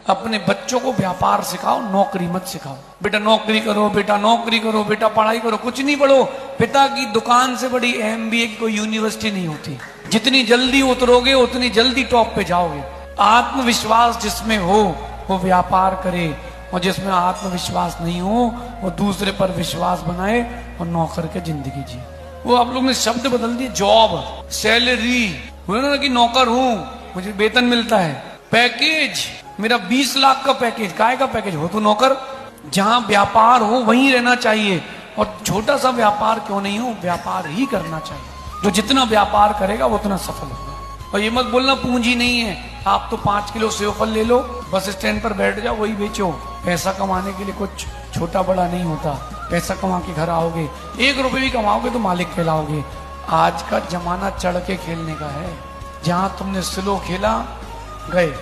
अपने बच्चों को व्यापार सिखाओ, नौकरी मत सिखाओ। बेटा नौकरी करो, बेटा नौकरी करो, बेटा पढ़ाई करो, कुछ नहीं पढ़ो। पिता की दुकान से बड़ी MBA की कोई यूनिवर्सिटी नहीं होती। जितनी जल्दी उतरोगे उतनी जल्दी टॉप पे जाओगे। आत्मविश्वास जिसमें हो वो व्यापार करे, और जिसमें आत्मविश्वास नहीं हो वो दूसरे पर विश्वास बनाए और नौकर के जिंदगी जिए। वो आप लोग ने शब्द बदल दिए, जॉब, सैलरी, कि नौकर हूं, मुझे वेतन मिलता है। पैकेज, मेरा 20 लाख का पैकेज, काय का पैकेज हो तो नौकर। जहां व्यापार हो वहीं रहना चाहिए, और छोटा सा व्यापार क्यों नहीं हो, व्यापार ही करना चाहिए। जो जितना व्यापार करेगा वो उतना सफल होगा। और ये मत बोलना पूंजी नहीं है, आप तो 5 किलो सेव फल ले लो, बस स्टैंड पर बैठ जाओ, वही बेचो। पैसा कमाने के लिए कुछ छोटा बड़ा नहीं होता। पैसा कमा के घर आओगे, 1 रुपये भी कमाओगे तो मालिक कहलाओगे। आज का जमाना चढ़ के खेलने का है। जहां तुमने स्लो खेला गए।